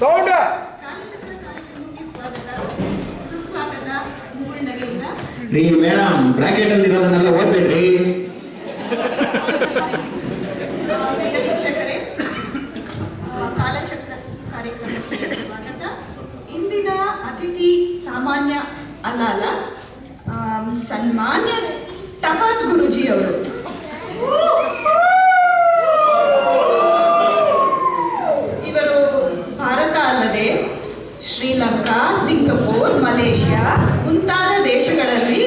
Sound ಕಾಲಚಕ್ರ ಕಾರ್ಯಕ್ರಮಕ್ಕೆ ಸ್ವಾಗತ ಸುಸ್ವಾಗತ ಮುಗುಳ್ನಗೆಯಿಂದ. ರೀ ಮೇಡಮ್, ಬ್ರಾಕೆಟ್ ಅಲ್ಲಿ ಇರೋದನ್ನೆಲ್ಲ ಓದ್ಬೇಡ್ರಿ. ಪ್ರಿಯ ವೀಕ್ಷಕರೇ, ಕಾಲಚಕ್ರ ಕಾರ್ಯಕ್ರಮಕ್ಕೆ ಸ್ವಾಗತ. ಇಂದಿನ ಅತಿಥಿ ಸಾಮಾನ್ಯ ಅಲ್ಲ ಸನ್ಮಾನ್ಯ ತಪಾಸ್ ಗುರೂಜಿ ಅವರು. ಇವರು ಭಾರತ ಅಲ್ಲದೆ ಶ್ರೀಲಂಕಾ, ಸಿಂಗಪೂರ್, ಮಲೇಷ್ಯಾ ಮುಂತಾದ ದೇಶಗಳಲ್ಲಿ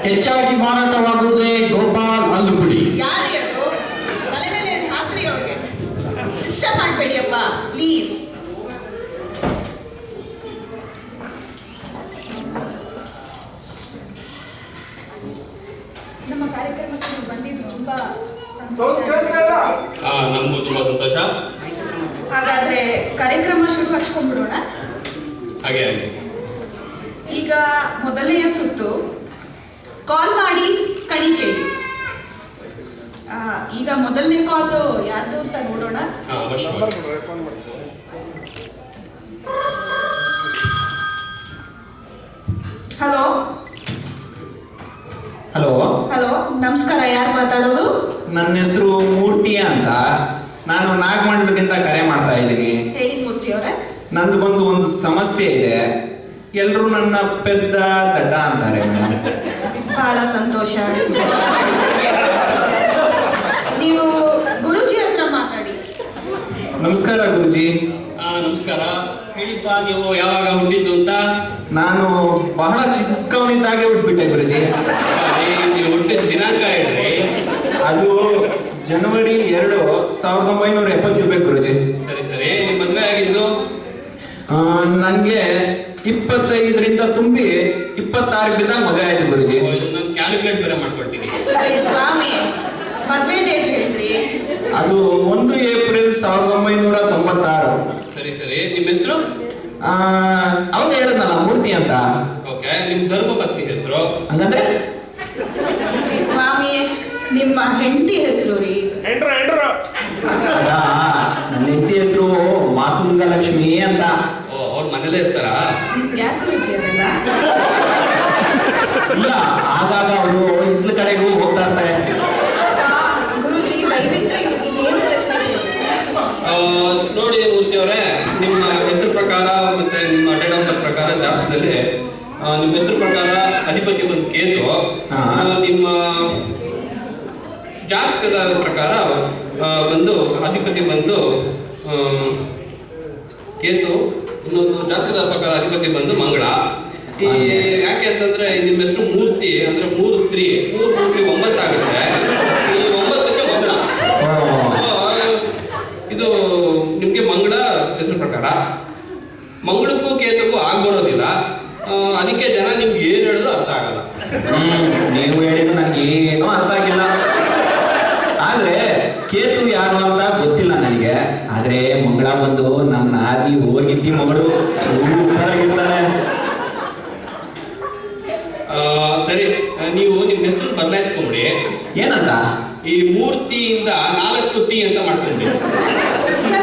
ಹೆಚ್ಚಾಗಿ ಮಾರಾಟವಾಗುವುದೇ ಗೋಪಾಲ್ ಅಲ್ಲುಪುಡಿ. ಯಾರೇ ಅದು ತಲೆ ಮೇಲೆ ಹಾಕ್ರಿ, ಅವ್ರಿಗೆ ಡಿಸ್ಟರ್ಬ್ ಮಾಡಬೇಡಿಯಪ್ಪ ಪ್ಲೀಸ್. ನಮ್ಮ ಕಾರ್ಯಕ್ರಮಕ್ಕೆ ನೀವು ಬಂದಿದ್ದು ತುಂಬಾ ಸಂತೋಷ. ನಮಗೂ ತುಂಬಾ ಸಂತೋಷ. ಹಾಗಾದ್ರೆ ಕಾರ್ಯಕ್ರಮ ಶುರು ಹಚ್ಕೊಂಡ್ಬಿಡೋಣ. ಹಾಗೆ ಈಗ ಮೊದಲನೆಯ ಸುತ್ತು ಕಾಲ್ ಮಾಡಿ ಕಣಿ ಕೇಳಿ. ಈಗ ಮೊದಲನೇ ಕಾಲ್ ಯಾರ್ದು ಅಂತ ನೋಡೋಣ. ಹಲೋ ಹಲೋ ಹಲೋ, ನಮಸ್ಕಾರ. ಯಾರು ಮಾತಾಡೋದು? ನನ್ನ ಹೆಸರು ಮೂರ್ತಿ ಅಂತ. ನಾನು ನಾಗಮಂಡಲದಿಂದ ಕರೆ ಮಾಡ್ತಾ ಇದ್ದೀನಿ. ಹೇಳಿ ಮೂರ್ತಿ ಅವರೇ. ನಂದು ಒಂದು ಸಮಸ್ಯೆ ಇದೆ. ಎಲ್ಲರೂ ನನ್ನ ಪೆದ್ದ ದಡ್ಡ ಅಂತಾರೆ ಮೇಡಮ್. ಬಹಳ ಸಂತೋಷ. ನೀವು ಗುರುಜಿ ಹತ್ರ ಮಾತಾಡಿ. ನಮಸ್ಕಾರ ಗುರುಜಿ. ನಮಸ್ಕಾರ. ಹೇಳಿಪ್ಪ, ನೀವು ಯಾವಾಗ ಹುಟ್ಟಿದ್ದು ಅಂತ? ನಾನು ಬಹಳ ಚಿಕ್ಕವನಿದ್ದಾಗೆ ಹುಟ್ಬಿಟ್ಟೆ ಗುರುಜಿ. ನೀವು ಹುಟ್ಟಿದ ದಿನಾಂಕ ಹೇಳ್ರಿ. ಅದು ಜನವರಿ 2, 1970 ಇರ್ಬೇಕು ಗುರುಜಿ. ಸರಿ ಸರಿ. ನಿಮ್ಮ ಮದುವೆ ಆಗಿದ್ದು? ನನಗೆ 25ರಿಂದ ತುಂಬಿ 26 ಬಿದ್ದಾಗ ಮದುವೆ ಆಯ್ತು ಗುರುಜಿ. ನಾನು ಕ್ಯಾಲ್ಕುಲೇಟ್ ಬೇರೆ ಮಾಡ್ಕೊಳ್ತೀನಿ. ಸ್ವಾಮಿ, ಮದ್ವೆ ಡೇಟ್ ಹೇಳ್ರಿ. ಅದು 1 ಏಪ್ರಿಲ್ 1996. ಸರಿ ಸರಿ. ನಿಮ್ಮ ಹೆಸರು? ಅವ್ನು ಹೇಳಿದ್ನಲ್ಲ ಮೂರ್ತಿ ಅಂತ. ಓಕೆ. ನಿಮ್ಮ ಧರ್ಮ ಪತ್ನಿ ಹೆಸರು? ಹಂಗಂದ್ರೆ ಸ್ವಾಮಿ, ನಿಮ್ಮ ಹೆಂಡತಿ ಹೆಸರು ರೀ? ನನ್ನ ಹೆಂಡತಿ ಹೆಸರು ಮಾತುಂಗ ಲಕ್ಷ್ಮಿ ಅಂತ. ಓ, ಅವ್ರ ಮನೇಲೇ ಇರ್ತಾರಾ? ನಿಮ್ಗೆ ಯಾಕೆ ಗುರುಜಿ ಅದೆಲ್ಲ? ಇಲ್ಲ, ಆಗಾಗ ಅವರು ಇತ್ಲ ಕಡೆಗೂ ಹೋಗ್ತಾ ಇರ್ತಾರೆ. ಗುರುಜಿ, ದಯವಿಟ್ಟು ಇನ್ನೇನು ಪ್ರಶ್ನೆ ಕೇಳಿ. ನೋಡಿ ಮೂರ್ತಿ ಅವರೇ, ನಿಮ್ಮ ಹೆಸರು ಪ್ರಕಾರ ಮತ್ತೆ ನಿಮ್ಮ ಡೇಟ್ ಆಫ್ ಬರ್ತ್ ಪ್ರಕಾರ ಜಾತಕದಲ್ಲಿ ನಿಮ್ಮ ಹೆಸರು ಪ್ರಕಾರ ಅಧಿಪತಿ ಬಂದು ಕೇತು. ನಿಮ್ಮ ಜಾತಕದ ಪ್ರಕಾರ ಬಂದು ಅಧಿಪತಿ ಬಂದು ಕೇತು. ಇನ್ನೊಂದು ಜಾತಕದ ಪ್ರಕಾರ ಅಧಿಪತಿ ಬಂದು ಮಂಗಳ. ಈ ಯಾಕೆ ಅಂತಂದ್ರೆ ನಿಮ್ಮ ಹೆಸರು ಮೂರ್ತಿ ಅಂದ್ರೆ 3 3 9 ಆಗುತ್ತೆ. ಈ 9ಕ್ಕೆ ಮಂಗಳ. ಇದು ನಿಮ್ಗೆ ಮಂಗಳ ಹೆಸರು ಪ್ರಕಾರ. ಮಂಗಳಕ್ಕೂ ಕೇತಕ್ಕೂ ಆಗ್ಬರೋದಿಲ್ಲ. ಅದಕ್ಕೆ ಜನ ನಿಮ್ಗೆ ಏನ್ ಹೇಳಿದ್ರು ಅರ್ಥ ಆಗಲ್ಲ. ನೀವು ಹೇಳಿದ್ದು ನನಗೆ ಏನೂ ಅರ್ಥ ಆಗಿಲ್ಲ. ಆದ್ರೆ ಕೇತು ಯಾರು ಅಂತ ಗೊತ್ತಿಲ್ಲ ನನಗೆ. ಆದ್ರೆ ಮಂಗಳ ಬಂದು ನಮ್ಮ ನಾದಿ ಹೋಗಿದ್ದಿ ಮಗಳು ಸೂಪರ್ ಆಗಿರ್ತಾನೆ. ಸರಿ, ನೀವು ನಿಮ್ಮ ಹೆಸರು ಬದಲಾಯಿಸ್ಕೊಂಬಿಡಿ. ಏನಂತ? ಈ ಮೂರ್ತಿಯಿಂದ 4 ತಿ ಅಂತ ಮಾಡ್ಕೊಂಡ್ಬಿಡಿ.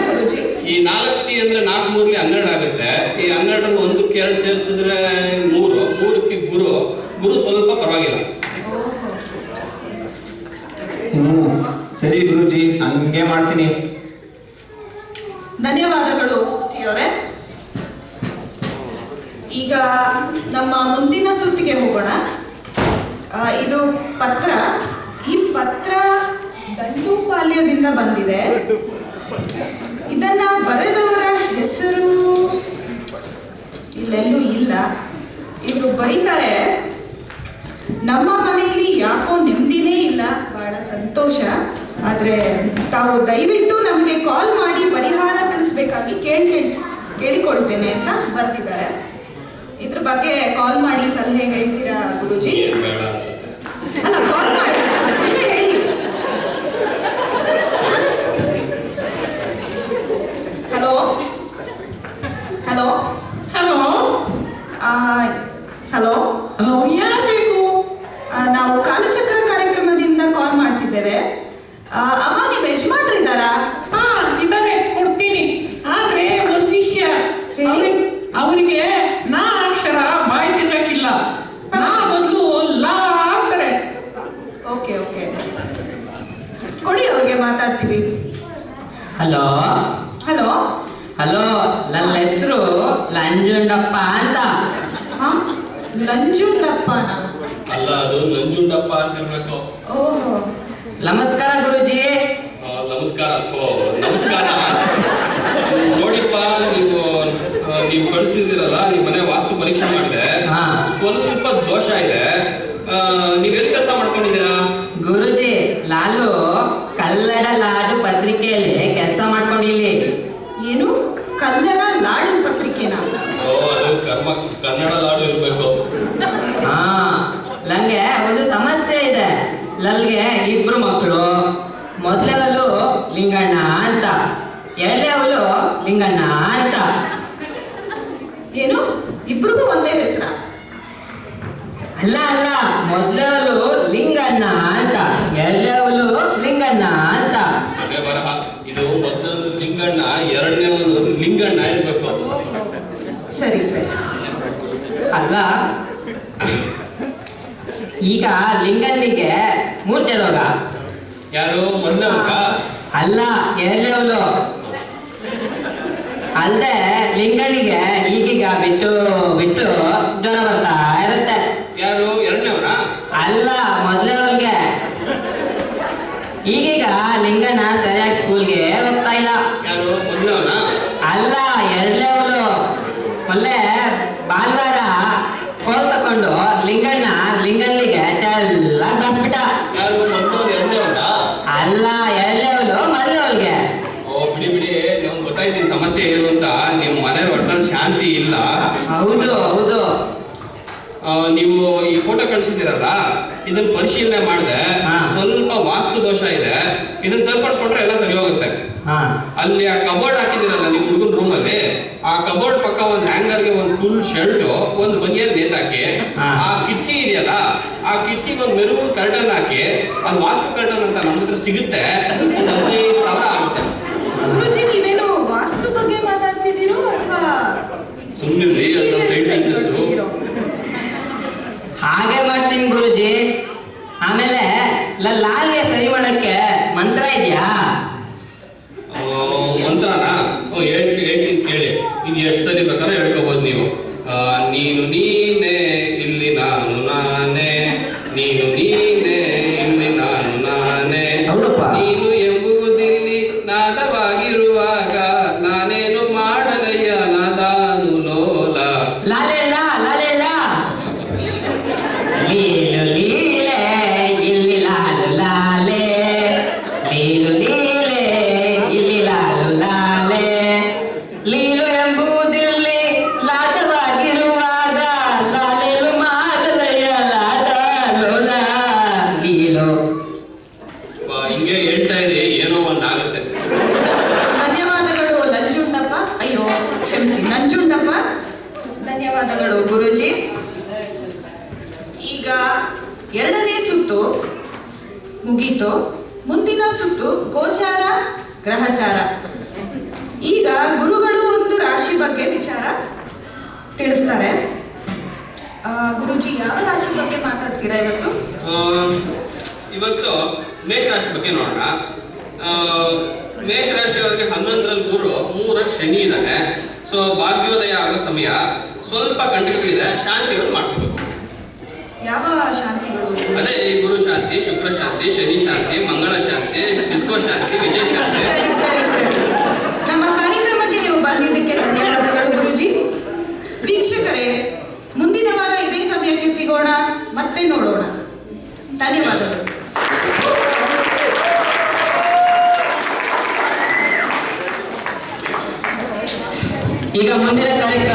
ಗುರುಜಿ, ಈ 4 ತಿ ಅಂದ್ರೆ 4 3 12 ಆಗುತ್ತೆ. ಈ 12 1ಕ್ಕೆ 2 ಸೇರಿಸಿದ್ರೆ 3. 3ಕ್ಕೆ ಗುರು ಸ್ವಲ್ಪ ಪರವಾಗಿಲ್ಲ. ಸರಿ ಗುರುಜಿ, ಹಂಗೆ ಮಾಡ್ತೀನಿ. ಧನ್ಯವಾದಗಳು ಮೂರ್ತಿಯವರೇ. ಈಗ ನಮ್ಮ ಮುಂದಿನ ಸುತ್ತಿಗೆ ಹೋಗೋಣ. ಇದು ಪತ್ರ. ಈ ಪತ್ರ ದಂಡುಪಾಳ್ಯದಿಂದ ಬಂದಿದೆ. ಇದನ್ನ ಬರೆದವರ ಹೆಸರು ಇಲ್ಲೆಲ್ಲೂ ಇಲ್ಲ. ಇವರು ಬರೀತಾರೆ, ನಮ್ಮ ಮನೆಯಲ್ಲಿ ಯಾಕೋ ನೆಮ್ಮದಿನೇ ಇಲ್ಲ, ಬಹಳ ಸಂತೋಷ. ಆದರೆ ತಾವು ದಯವಿಟ್ಟು ನಮಗೆ ಕಾಲ್ ಮಾಡಿ ಪರಿಹಾರ ತಿಳಿಸ್ಬೇಕಾಗಿ ಕೇಳಿಕೊಳ್ತೇನೆ ಅಂತ ಬರೆದಿದ್ದಾರೆ. ಇದ್ರ ಬಗ್ಗೆ ಕಾಲ್ ಮಾಡಿ ಸಲಹೆ ಹೇಳ್ತೀರಾ ಗುರುಜಿ? ಬೇಡ ಅನ್ಸುತ್ತೆ. ಅಲ್ಲ, ಕಾಲ್ ಮಾಡಿ ಹೇಳಿ. Hello hello hello hello hello, ಯಾರು ಬೇಕು? ನಾವು ಕಾಲಚಕ್ರ ಕಾರ್ಯಕ್ರಮದಿಂದ ಕಾಲ್ ಮಾಡ್ತಿದ್ದೇವೆ. ಅಮ್ಮ, ನೀವು ಯಜಮಾನ್ರಿದ್ದಾರಾ? ಹಾ, ಇದ್ದಾರೆ, ಕೊಡ್ತೀನಿ. ಆದ್ರೆ ಒಂದ್ ವಿಷಯ, ಅವರಿಗೆ ನಾ ಅಕ್ಷರ ಬಾಯಿ ತಿರ್ಗಕ್ಕಿಲ್ಲ. ನಾ ಬದಲು ಲಾ ಅಂತಾರೆ. ಓಕೆ ಓಕೆ, ಕೊಡಿ ಅವ್ರಿಗೆ ಮಾತಾಡ್ತೀವಿ. ಹಲೋ ಹಲೋ ಹಲೋ, ನನ್ನ ಹೆಸರು ನಂಜುಂಡಪ್ಪ ಅಂತ. ಹಾ, ನಂಜುಂಡಪ್ಪನ? ಅಲ್ಲ, ಅದು ನಂಜುಂಡಪ್ಪ ಅಂತ ಇರ್ಬೇಕು. ಓಹೋ, ನಮಸ್ಕಾರ ಗುರುಜಿ. ನಮಸ್ಕಾರ ಅಥವಾ ನಮಸ್ಕಾರ. ನೋಡಿಪ್ಪ, ನೀವು ಕಳಿಸಿದಿರಲ್ಲ, ನಿಮ್ಮ ಮನೆ ವಾಸ್ತು ಪರೀಕ್ಷೆ ಮಾಡಿದೆ, ಹಾ. ಸ್ವಲ್ಪ ದೋಷ ಇದೆ. ನೀವೆಲ್ಲಿ ಕೆಲಸ ಮಾಡ್ಕೊಂಡಿದ್ದೀರಾ? ಗುರುಜಿ, ಲಾಲು ಕಲ್ಲಡ ಲಾಡು ಪತ್ರಿಕೆಯಲ್ಲಿ ಕೆಲಸ ಮಾಡ್ಕೊಂಡಿಲ್ಲಿ. ಏನು ಕನ್ನಡ ಲಾಡು ಪತ್ರಿಕೆನಾ? ಓ, ಅದು ಕನ್ನಡ ಲಾಡು ಇರಬೇಕು. ಹಾ, ನಂಗೆ ಒಂದು ಸಮಸ್ಯೆ ಇದೆ. ನನಗೆ ಇಬ್ರು ಮಕ್ಕಳು. ಮೊದಲವಳು ಲಿಂಗಣ್ಣ ಅಂತ, ಎರಡನೇವಳು ಲಿಂಗಣ್ಣ ಅಂತ. ಏನು ಇಬ್ರಿಗೂ ಒಂದೇ ಹೆಸರ? ಅಲ್ಲ ಅಲ್ಲ, ಮೊದಲವಳು ಲಿಂಗಣ್ಣ ಅಂತ, ಎರಡನೇವಳು ಲಿಂಗಣ್ಣ ಅಂತ. ಅದೇ ಬರಹ. ಇದು ಮೊದಲೊಂದು ಲಿಂಗಣ್ಣ, ಎರಡನೇ ಒಂದು ಲಿಂಗಣ್ಣ ಇರ್ಬೇಕು. ಸರಿ ಸರಿ. ಅಲ್ಲ, ಈಗ ಲಿಂಗಣ್ಣಿಗೆ ಮೂರ್ಛೆ ರೋಗ. ಯಾರು ಮೊದಲನೇವಕ್ಕ? ಅಲ್ಲ, ಎರಡನೇವಳು. ಅಲ್ಲದೆ ಲಿಂಗಣ್ಣಿಗೆ ಈಗೀಗ ಬಿಟ್ಟು ಬಿಟ್ಟು ಜ್ವರ ಬರ್ತಾ ಇರುತ್ತೆ. ಯಾರು ಎರಡನೇವರ? ಅಲ್ಲ, ಮೊದಲನೇವಳಿಗೆ. ಈಗೀಗ ಲಿಂಗಣ್ಣ ಸರಿಯಾಗಿ ಸ್ಕೂಲ್ಗೆ ಹೋಗ್ತಾ ಇಲ್ಲ. ಯಾರು ಮೊದಲನೇವನ? ಅಲ್ಲ, ಎರಡನೇವಳು. ಮೊನ್ನೆ ಭಾನುವಾರ ಫೋನ್ ತಕೊಂಡು ಲಿಂಗಣ್ಣಿಗೆ ಚೆನ್ನಾಗಿ ಬಸ್ಬಿಟ್ಟ. ಯಾರು ಮೊದಲು ಎರಡನೇವರ? ಅಲ್ಲ, ಎರಡನೇವಳು ಮೊದಲನೇವಳಿಗೆ. ಓ, ಬಿಡಿ ಬಿಡಿ, ನಮ್ಗೆ ಗೊತ್ತಾಯ್ತು ನಿಮ್ ಸಮಸ್ಯೆ ಏನು ಅಂತ. ನಿಮ್ಮ ಮನೆ ಒಟ್ಟಲ್ಲಿ ಶಾಂತಿ ಇಲ್ಲ. ಹೌದು ಹೌದು. ನೀವು ಈ ಫೋಟೋ ಕಳಿಸಿದ್ದೀರಲ್ಲ, ಇದನ್ನ ಪರಿಶೀಲನೆ ಮಾಡಿದೆ. ಹಾ. ಸ್ವಲ್ಪ ವಾಸ್ತು ದೋಷ ಇದೆ. ಇದನ್ನ ಸರಿಪಡಿಸ್ಕೊಂಡ್ರೆ ಎಲ್ಲ ಸರಿ ಹೋಗುತ್ತೆ. ಹಾ. ಅಲ್ಲಿ ಆ ಕಬೋರ್ಡ್ ಹಾಕಿದಿರಲ್ಲ ನಿಮ್ಮ ಹುಡುಗನ ರೂಮ್ ಅಲ್ಲಿ, ಆ ಕಬೋರ್ಡ್ ಪಕ್ಕ ಒಂದು ಹ್ಯಾಂಗರ್ಗೆ ಒಂದು ಫುಲ್ ಶರ್ಟ್, ಒಂದು ಬನಿಯನ್ ನೇತಾಕಿ, ಹಾ. ಆ ಕಿಟಕಿ ಇದೆಯಲ್ಲ, ಆ ಕಿಟಕಿಗೆ ಒಂದು ಮೆರುಗು ಕರ್ಟನ್ ಹಾಕಿ, ಅದು ವಾಸ್ತು ಕರ್ಟನ್ ಅಂತ ನಮ್ಮ ಹತ್ರ ಸಿಗುತ್ತೆ. ಒಂದು 15,000 ಆಗುತ್ತೆ. ಗುರುಜಿ, ನೀವೇನು ವಾಸ್ತು ಬಗ್ಗೆ ಮಾತಾಡ್ತಿದ್ದೀರೋ ಅಥವಾ ಸುಮ್ಮನೆ ಸೈಡ್ ಬಿಸ್ನೆಸ್. ಹಾಗೆ ಮಾಡ್ತೀನಿ ಗುರುಜಿ. ಆಮೇಲೆ ಲಾಲ್ಗೆ ಸರಿ ಮಾಡಕ್ಕೆ ಮಂತ್ರ ಇದೆಯಾ? ಮಂತ್ರನ? ಹೇಳ್ತೀನಿ ಕೇಳಿ. ಇದು ಎಷ್ಟು ಸರಿ ಬೇಕಾದ್ರೆ ಹೇಳ್ಕೋಬಹುದು ನೀವು. ನೀನು ನೀನೇ ಇಲ್ಲಿ ನಾನು ನಾನೇ, ನೀನು ನೀನೇ ಇಲ್ಲಿ ನಾನು ನಾನೇ, ಹೌದಪ್ಪ. ನೀನು ಎಂಬುವುದಿಲ್ಲಿ ನಾದವಾಗಿರುವಾಗ ನಾನೇನು ಮಾಡಲಯ್ಯ ನಾದಾನು ಲೋಲ. ಲಾಲೆಲ್ಲ ಲಾಲೆಲ್ಲ ಲೀಲು ಲೀಲೆ ಇಲ್ಲಿ ಲಾಲು ಲಾಲೆ, ಲೀಲು ಲೀಲೆ ಇಲ್ಲಿ ಲಾಲು ಲಾಲೆ, ಲೀಲು ಎಂಬುದಿಲ್ಲಿ ಲಾಟವಾಗಿರುವಾಗ ಲಾಲೆಲು ಮಾಡಲಯ್ಯ ಲಾಟ ಲೋಲ ಲೀಲು. ಹಿಂಗೆ ಹೇಳ್ತಾ ಇರಿ, ಏನೋ ಒಂದಾಗುತ್ತೆ. ಧನ್ಯವಾದಗಳು ನಂಜುಂಡಪ್ಪ. ಅಯ್ಯೋ ಕ್ಷಮಿಸಿ, ನಂಜುಂಡಪ್ಪ. ಧನ್ಯವಾದಗಳು ಗುರುಜಿ. ಈಗ ಎರಡನೇ ಸುತ್ತು ಮುಗೀತು. ಮುಂದಿನ ಸುತ್ತು ಗೋಚಾರ ಗ್ರಹಚಾರ. ಈಗ ಗುರುಗಳು ಒಂದು ರಾಶಿ ಬಗ್ಗೆ ವಿಚಾರ ತಿಳಿಸ್ತಾರೆ. ಗುರುಜಿ, ಯಾವ ರಾಶಿ ಬಗ್ಗೆ ಮಾತಾಡ್ತೀರಾ ಇವತ್ತು? ಇವತ್ತು ಮೇಷರಾಶಿ ಬಗ್ಗೆ ನೋಡೋಣ. ಮೇಷರಾಶಿಯವರಿಗೆ 11ರಲ್ಲಿ ಗುರು, 3ರಲ್ಲಿ ಶನಿ ಇದ್ದಾನೆ. ಸೊ ಭಾಗ್ಯೋದಯ ಆಗೋ ಸಮಯ. ಸ್ವಲ್ಪ ಕಂಟಕಗಳಿದೆ, ಶಾಂತಿಗಳು ಮಾಡ್ಕೋಬೇಕು. ಯಾವ ಶಾಂತಿಗಳು? ಅದೇ ಈ ಗುರು ಶಾಂತಿ, ಶುಕ್ರ ಶಾಂತಿ, ಶನಿ ಶಾಂತಿ, ಮಂಗಳ ಶಾಂತಿ, ಡಿಸ್ಕೋ ಶಾಂತಿ, ವಿಜಯ ಶಾಂತಿ. ಸರಿ ಸರಿ ಸರಿ. ನಮ್ಮ ಕಾರ್ಯಕ್ರಮಕ್ಕೆ ನೀವು ಬಂದಿದ್ದಕ್ಕೆ ಧನ್ಯವಾದಗಳು ಗುರುಜಿ. ವೀಕ್ಷಕರೇ, ಮುಂದಿನ ವಾರ ಇದೇ ಸಮಯಕ್ಕೆ ಸಿಗೋಣ, ಮತ್ತೆ ನೋಡೋಣ. ಧನ್ಯವಾದಗಳು. ಈಗ ಮುಂದಿನ ಕಾರ್ಯಕ್ರಮ